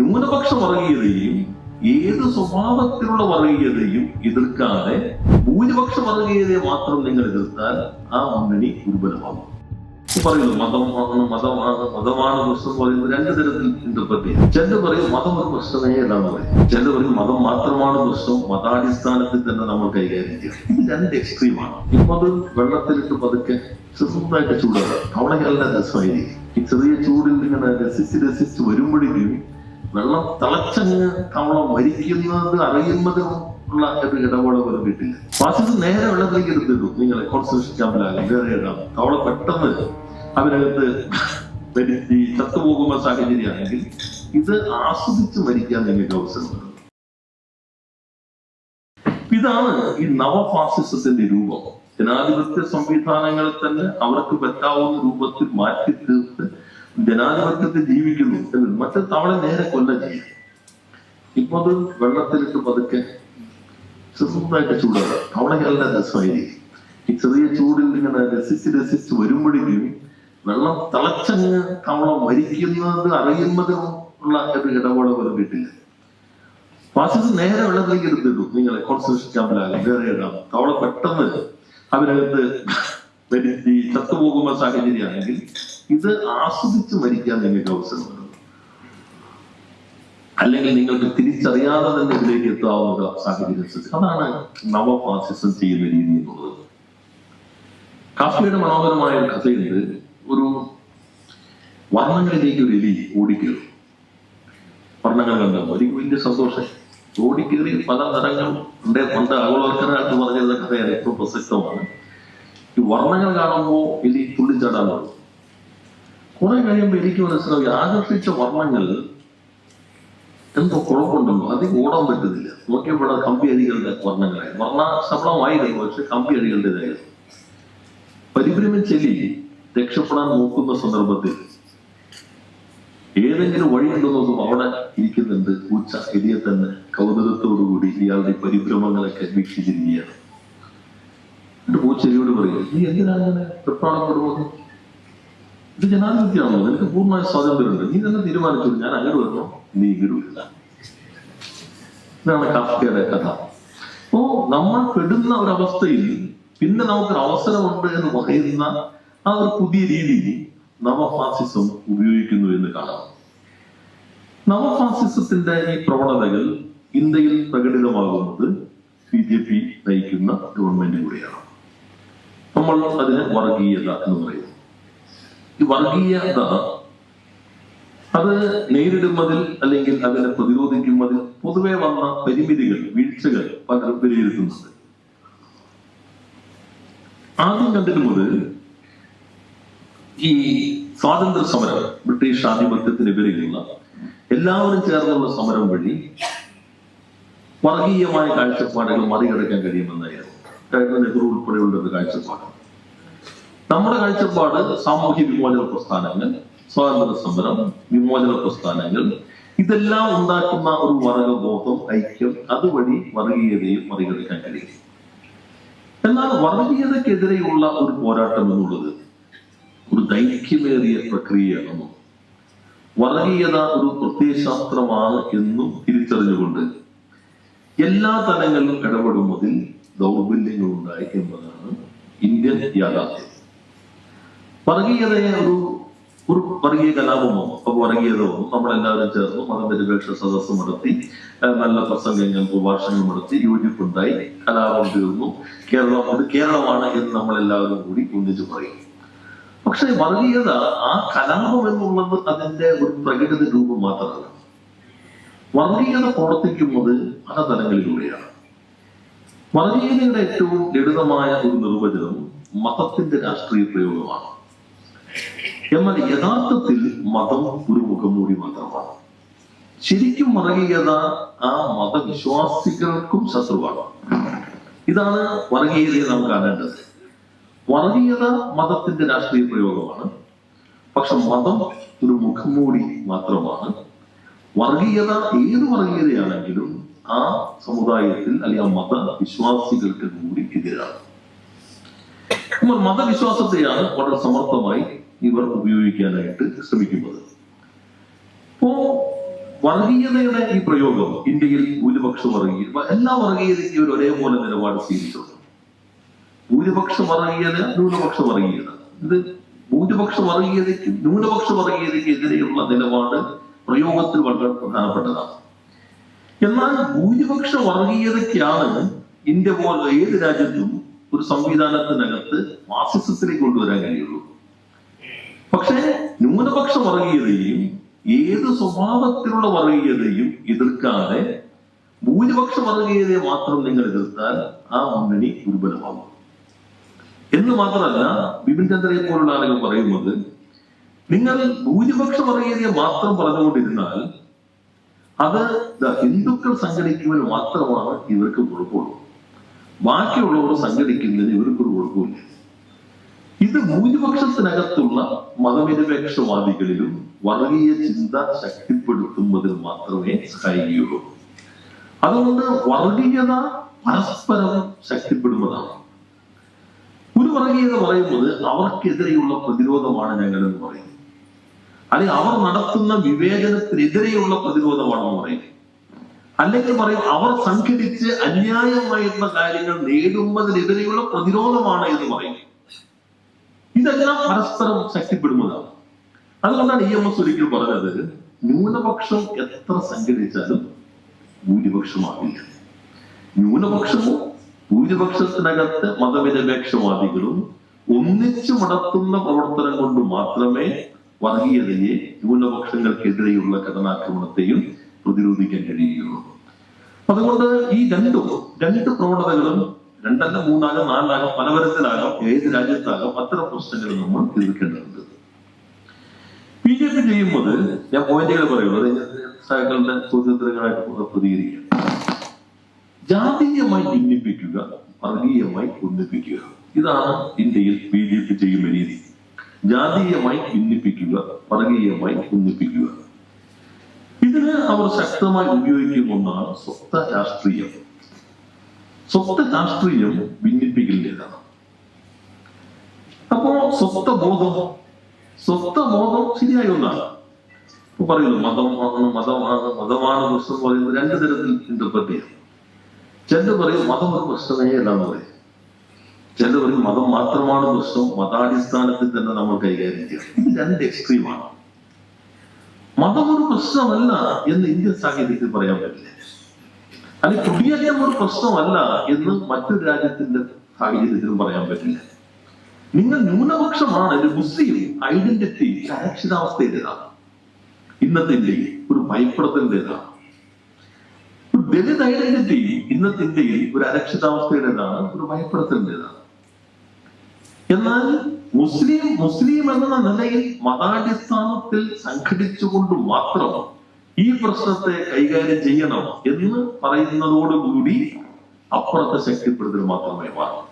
ന്യൂനപക്ഷ വർഗീയതയും ഏത് സ്വഭാവത്തിലുള്ള വർഗീയതയും എതിർക്കാതെ ഭൂരിപക്ഷ വർഗീയതയെ മാത്രം നിങ്ങൾ എതിർത്താൽ ആ മുന്നണി ദുർബലമാകും. പറയുന്നു മതമാണ് പ്രശ്നം പറയുന്നത് രണ്ട് തരത്തിൽ ഇന്റർപ്രറ്റ് ചെയ്യും. ചിലർ പറയും മതം ഒരു പ്രശ്നമേ അല്ലാന്ന് പറയും. ചിലർ പറയും മതം മാത്രമാണ് പ്രശ്നം, മതാടിസ്ഥാനത്തിൽ തന്നെ നമ്മൾ കൈകാര്യം ചെയ്യണം. ഇത് രണ്ട് എക്സ്ട്രീമാണ്. ഇപ്പൊ അത് വെള്ളത്തിലിട്ട് പതുക്കെ ചെറുതായിട്ട് ചൂടാണ്. അവിടെ നല്ല രസമായിരിക്കും. ഈ ചെറിയ ചൂടിൽ ഇങ്ങനെ രസിച്ച് വരുമ്പോഴേക്കും വെള്ളം തിളച്ചങ്ങ് തവള മരിക്കുന്നത് അറിയുന്നതും ഉള്ള ഒരു ഇടപാട് പോലും കിട്ടില്ല. ഫാസിസം നേരെ വെള്ളത്തിലേക്ക് എടുത്തിട്ടു. നിങ്ങളെ കോൺസെൻട്രേഷൻ ക്യാമ്പിലാകും വേറെ ഇടാം. തവള പെട്ടെന്ന് അവരകത്ത് ഈ ചത്തുപോകുന്ന സാഹചര്യമാണെങ്കിൽ ഇത് ആസ്വദിച്ച് മരിക്കാൻ നിങ്ങൾക്ക് അവസരം വരുന്നത്. ഇതാണ് ഈ നവഫാസിസത്തിന്റെ രൂപം. ജനാധിപത്യ സംവിധാനങ്ങളെ തന്നെ അവർക്ക് പറ്റാവുന്ന രൂപത്തിൽ മാറ്റി തീർത്ത് ജനാധിപത്യത്തിൽ ജീവിക്കുന്നു എന്ന് മറ്റേ തവളെ നേരെ കൊല്ലം ചെയ്യും. ഇപ്പൊ അത് വെള്ളത്തിലിട്ട് പതുക്കെ ചെറുതായിട്ട് ചൂടാണ്. അവിടെ നല്ല രസമായിരിക്കും. ഈ ചെറിയ ചൂടിൽ ഇങ്ങനെ രസിച്ച് വരുമ്പോഴേക്കും വെള്ളം തിളച്ചങ്ങ് തവള മരിക്കുന്നത് അറിയുന്നതും ഉള്ള ഒരു ഇടപാട് പോലും കിട്ടില്ല. ഫാസിസം നേരെ വെള്ളത്തിലേക്ക് എടുത്തിട്ടു. നിങ്ങളെ കോൺസെൻട്രേഷൻ ക്യാമ്പിലാകും വേറെ ഇടാം. തവള പെട്ടെന്ന് അവരകത്ത് ഈ ചത്തുപോകുന്ന സാഹചര്യമാണെങ്കിൽ ഇത് ആസ്വദിച്ച് മരിക്കാൻ നിങ്ങൾക്ക് അവസരം വരുന്നത്. അല്ലെങ്കിൽ നിങ്ങൾക്ക് തിരിച്ചറിയാതെ തന്നെ ഇതിലേക്ക് എത്താവുന്ന സാഹചര്യം. അതാണ് നവഫാസിസം ചെയ്യുന്ന രീതി എന്നുള്ളത്. കാഫ്കയുടെ മനോഹരമായ ഒരു കഥയുണ്ട്. ഒരു വർണ്ണങ്ങളിലേക്ക് ഒരു എലി ഓടിക്കേറും. വർണ്ണങ്ങൾ കണ്ടപ്പോൾ എനിക്ക് വലിയ സന്തോഷം. ഓടിക്കേറി പല നിറങ്ങൾ പണ്ട് ആഗോളവൽക്കരണമായിട്ട് പറഞ്ഞിരുന്ന കഥയാണ് ഏറ്റവും പ്രസക്തമാണ്. ഈ വർണ്ണങ്ങൾ കാണുമ്പോൾ എലി തുള്ളിച്ചാടാൻ തുടങ്ങും. കുറെ കഴിയുമ്പോൾ എനിക്ക് മനസ്സിലാവും ആകർഷിച്ച വർണ്ണങ്ങൾ എന്തോ കുഴപ്പമുണ്ടല്ലോ, അധികം ഓടാൻ പറ്റുന്നില്ല. നോക്കിയപ്പോൾ കമ്പി അരികളുടെ വർണ്ണങ്ങളായി. വർണ്ണ ശബ്ദമായിരുന്നു, പക്ഷെ കമ്പി അരികളുടേതായിരുന്നു. പരിഭ്രമം ചെല്ലി രക്ഷപ്പെടാൻ നോക്കുന്ന സന്ദർഭത്തിൽ ഏതെങ്കിലും വഴിയുണ്ടോ നോക്കും അവിടെ ഇരിക്കുന്നുണ്ട് പൂച്ച. എലിയെ തന്നെ കൗതുകത്തോടുകൂടി ഇയാളുടെ പരിഭ്രമങ്ങളൊക്കെ വീക്ഷിച്ചിരിക്കുകയാണ്. എന്നിട്ട് പൂച്ച എലിയോട് പറയും, നീ എന്തിനാണ് അങ്ങനെ വെപ്രാളപ്പെടുന്നത്? ഇത് ജനാധിപത്യമാണോ? നിനക്ക് പൂർണ്ണമായ സ്വാതന്ത്ര്യമുണ്ട്. നീ തന്നെ തീരുമാനിച്ചു, ഞാൻ അങ്ങോട്ട് വരണോ, നീ ഇങ്ങോട്ട് വരില്ല. ഇതാണ് കാഫ്കയുടെ കഥ. അപ്പോ നമ്മൾ പെടുന്ന ഒരവസ്ഥയിൽ പിന്നെ നമുക്കൊരു അവസരമുണ്ട് എന്ന് പറയുന്ന ആ ഒരു പുതിയ രീതിയിൽ നവഫാസിസം ഉപയോഗിക്കുന്നു എന്ന് കാണാം. നവഫാസിസത്തിന്റെ ഈ പ്രവണതകൾ ഇന്ത്യയിൽ പ്രകടിതമാകുന്നത് BJP നയിക്കുന്ന ഗവൺമെന്റ് കൂടിയാണ്. നമ്മൾ അതിനെ വർഗീയത എന്ന് പറയുന്നു. ഈ വർഗീയത അത് നേരിടുന്നതിൽ അല്ലെങ്കിൽ അതിനെ പ്രതിരോധിക്കുന്നതിൽ പൊതുവെ വന്ന പരിമിതികൾ, വീഴ്ചകൾ പലരും വിലയിരുത്തുന്നുണ്ട്. ആദ്യം കണ്ടിരുന്നത് ഈ സ്വാതന്ത്ര്യ സമരം, ബ്രിട്ടീഷ് ആധിപത്യത്തിനെതിരെയുള്ള എല്ലാവരും ചേർന്നുള്ള സമരം വഴി വർഗീയമായ കാഴ്ചപ്പാടുകൾ മറികടക്കാൻ കഴിയുമെന്നായിരുന്നു നെഹ്റു ഉൾപ്പെടെയുള്ള ഒരു കാഴ്ചപ്പാട്. നമ്മുടെ കാഴ്ചപ്പാട് സാമൂഹ്യ വിമോചന പ്രസ്ഥാനങ്ങൾ, സ്വാതന്ത്ര്യ സമരം, വിമോചന പ്രസ്ഥാനങ്ങൾ, ഇതെല്ലാം ഉണ്ടാക്കുന്ന ഒരു വർഗബോധം, ഐക്യം, അതുവഴി വർഗീയതയെ മറികടക്കാൻ കഴിയും. എന്നാൽ വർഗീയതക്കെതിരെയുള്ള ഒരു പോരാട്ടം എന്നുള്ളത് ഒരു ദൈർഘ്യമേറിയ പ്രക്രിയയാണെന്നും വർഗീയത ഒരു പ്രത്യയശാസ്ത്രമാണ് എന്നും തിരിച്ചറിഞ്ഞുകൊണ്ട് എല്ലാ തലങ്ങളിലും ഇടപെടുന്നതിൽ ദൗർബല്യങ്ങളുണ്ടായി എന്നതാണ് ഇന്ത്യൻ യാഥാർത്ഥ്യം. വർഗീയതയെ ഒരു വർഗീയ കലാപമോ വർഗീയതയോ നമ്മളെല്ലാവരും ചേർന്ന് മതനിരപേക്ഷ സദസ്സ് നടത്തി, നല്ല പ്രസംഗങ്ങൾ, പ്രഭാഷണങ്ങൾ നടത്തി, യോജിപ്പുണ്ടായി, കലാപം തീർന്നു, കേരളമാണ് എന്ന് നമ്മളെല്ലാവരും കൂടി ഒന്നിച്ചു പറയും. പക്ഷെ വർഗീയത ആ കലാപം എന്നുള്ളത് അതിന്റെ ഒരു പ്രകടിത രൂപം മാത്രമല്ല. വർഗീയത പ്രവർത്തിക്കുന്നത് പല തലങ്ങളിലൂടെയാണ്. വർഗീയതയുടെ ഏറ്റവും ലളിതമായ ഒരു നിർവചനം മതത്തിന്റെ രാഷ്ട്രീയ പ്രയോഗമാണ്. എന്നാൽ യഥാർത്ഥത്തിൽ മതം ഒരു മുഖംമൂടി മാത്രമാണ്. ശരിക്കും വർഗീയത ആ മതവിശ്വാസികൾക്കും ശത്രുവാണ്. ഇതാണ് വർഗീയതയെ നാം കാണേണ്ടത്. വർഗീയത മതത്തിന്റെ രാഷ്ട്രീയ പ്രയോഗമാണ്, പക്ഷെ മതം ഒരു മുഖംമൂടി മാത്രമാണ്. വർഗീയത ഏത് വർഗീയതയാണെങ്കിലും ആ സമുദായത്തിൽ അല്ലെങ്കിൽ ആ മതവിശ്വാസികൾക്ക് കൂടി എതിരാണ്. മതവിശ്വാസത്തെയാണ് വളരെ സമർത്ഥമായി ഇവർ ഉപയോഗിക്കാനായിട്ട് ശ്രമിക്കുന്നത്. അപ്പോ വർഗീയതയുടെ ഈ പ്രയോഗം ഇന്ത്യയിൽ ഭൂരിപക്ഷ വർഗീയ എല്ലാ വർഗീയതയ്ക്കും ഇവർ ഒരേപോലെ നിലപാട് സ്വീകരിച്ചിട്ടുണ്ട്. ഭൂരിപക്ഷ വർഗീയത, ന്യൂനപക്ഷ വർഗീയത, ഇത് ഭൂരിപക്ഷ വർഗീയതയ്ക്കും ന്യൂനപക്ഷ വർഗീയതയ്ക്ക് എതിരെയുള്ള നിലപാട് പ്രയോഗത്തിൽ വളരെ പ്രധാനപ്പെട്ടതാണ്. എന്നാൽ ഭൂരിപക്ഷ വർഗീയതയ്ക്കാണ് ഇന്ത്യ പോലെ ഏത് രാജ്യത്തും ഒരു സംവിധാനത്തിനകത്ത് ഫാസിസത്തിലേക്ക് കൊണ്ടുവരാൻ കഴിയുള്ളൂ. പക്ഷേ ന്യൂനപക്ഷ വർഗീയതയും ഏത് സ്വഭാവത്തിലുള്ള വർഗീയതയും എതിർക്കാതെ ഭൂരിപക്ഷ വർഗീയതയെ മാത്രം നിങ്ങൾ എതിർത്താൽ ആ മുന്നണി ദുർബലമാകും. എന്ന് മാത്രമല്ല, ബിപിൻ ചന്ദ്രയെ പോലുള്ള ആളുകൾ പറയുന്നത്, നിങ്ങൾ ഭൂരിപക്ഷ വർഗീയതയെ മാത്രം പറഞ്ഞുകൊണ്ടിരുന്നാൽ അത് ഹിന്ദുക്കൾ സംഘടിക്കുവാൻ മാത്രമാണ് ഇവർക്ക് കുഴപ്പമുള്ളൂ, ബാക്കിയുള്ളവർ സംഘടിക്കുന്നതിന് ഇവർക്കൊരു കുഴപ്പമില്ല. ഇത് ഭൂരിപക്ഷത്തിനകത്തുള്ള മതനിരപേക്ഷവാദികളിലും വർഗീയ ചിന്ത ശക്തിപ്പെടുത്തുന്നതിൽ മാത്രമേ സഹായിക്കുകയുള്ളൂ. അതുകൊണ്ട് വർഗീയത പരസ്പരം ശക്തിപ്പെടുന്നതാണ്. ഒരു വർഗീയത പറയുന്നത് അവർക്കെതിരെയുള്ള പ്രതിരോധമാണ് ഞങ്ങളെന്ന് പറയുന്നത്, അല്ലെങ്കിൽ അവർ നടത്തുന്ന വിവേചനത്തിനെതിരെയുള്ള പ്രതിരോധമാണെന്ന് പറയുന്നത്, അല്ലെങ്കിൽ പറയും അവർ സംഘടിച്ച് അന്യായമായിട്ടുള്ള കാര്യങ്ങൾ നേടുന്നതിനെതിരെയുള്ള പ്രതിരോധമാണ് എന്ന് പറയും. ഇതെല്ലാം പരസ്പരം ശക്തിപ്പെടുന്നതാണ്. അതുകൊണ്ടാണ് EMS ഒരിക്കൽ പറഞ്ഞത്, ന്യൂനപക്ഷം എത്ര സംഘടിച്ചാലും ഭൂരിപക്ഷമാകില്ല. ന്യൂനപക്ഷവും ഭൂരിപക്ഷത്തിനകത്ത് മതനിരപേക്ഷവാദികളും ഒന്നിച്ചു നടത്തുന്ന പ്രവർത്തനം കൊണ്ട് മാത്രമേ വർഗീയതയെ, ന്യൂനപക്ഷങ്ങൾക്കെതിരെയുള്ള ഘടനാക്രമണത്തെയും പ്രതിരോധിക്കാൻ കഴിയുകയുള്ളൂ. അതുകൊണ്ട് ഈ രണ്ട് പ്രവണതകളും, രണ്ടല്ല മൂന്നാകാം നാലാകാം പലതരത്തിലാകാം, ഏത് രാജ്യത്താകാം, അത്തരം പ്രശ്നങ്ങൾ നമ്മൾ എതിർക്കേണ്ടതുണ്ട്. BJP ചെയ്യുമ്പോൾ ഞാൻ പോയിന്റുകൾ പറയുന്നത് സഹകളുടെ ചോദ്യോത്തരങ്ങളായിട്ട് പ്രതികരിക്കുക. ജാതീയമായി ഭിന്നിപ്പിക്കുക, വർഗീയമായി ഒന്നിപ്പിക്കുക, ഇതാണ് ഇന്ത്യയിൽ BJP ചെയ്യുന്ന രീതി. ജാതീയമായി ഭിന്നിപ്പിക്കുക, വർഗീയമായി ഒന്നിപ്പിക്കുക. ഇതിന് അവർ ശക്തമായി ഉപയോഗിക്കുന്ന ഒന്നാണ് സ്വത്വ രാഷ്ട്രീയം. സ്വത്വ രാഷ്ട്രീയം ഭിന്നിപ്പിക്കലിൻ്റെതാണ്. അപ്പോ സ്വത്വബോധം ശരിയായ ഒന്നാണ്. പറയുന്നു മതമാണ് പ്രശ്നം പറയുന്നത് രണ്ടു തരത്തിൽ ഇന്റർപ്രറ്റ് ചെയ്യാം. ചിലർ പറയും മതം ഒരു പ്രശ്നമേ അല്ലാന്ന് പറയും. ചിലർ പറയും മതം മാത്രമാണ് പ്രശ്നം, മതാടിസ്ഥാനത്തിൽ തന്നെ നമ്മൾ കൈകാര്യം ചെയ്യണം. ഇത് രണ്ട് എക്സ്ട്രീമാണ്. മതം ഒരു പ്രശ്നമല്ല എന്ന് ഇന്ത്യൻ സാഹചര്യത്തിൽ പറയാൻ പറ്റില്ല, അല്ലെങ്കിൽ കുടിയേറ്റം ഒരു പ്രശ്നമല്ല എന്ന് മറ്റൊരു രാജ്യത്തിന്റെ സാഹചര്യത്തിലും പറയാൻ പറ്റില്ല. നിങ്ങൾ ന്യൂനപക്ഷമാണ്, ഒരു മുസ്ലിം ഐഡന്റിറ്റി അരക്ഷിതാവസ്ഥയിലേതാണ്. ഇന്നത്തെ ഇന്ത്യയിൽ ഒരു ഭയപ്പെടുത്തലിൻ്റെതാണ്. ഒരു ദലിത് ഐഡന്റിറ്റി ഇന്നത്തെ ഇന്ത്യയിൽ ഒരു അരക്ഷിതാവസ്ഥയുടേതാണ്, ഒരു ഭയപ്പെടുത്തലിൻ്റെതാണ്. എന്നാൽ മുസ്ലിം എന്ന നിലയിൽ മതാടിസ്ഥാനത്തിൽ സംഘടിച്ചുകൊണ്ട് മാത്രം ഈ പ്രശ്നത്തെ കൈകാര്യം ചെയ്യണം എന്ന് പറയുന്നതോടുകൂടി അപ്പുറത്തെ ശക്തിപ്പെടുത്തൽ മാത്രമേ മാറും.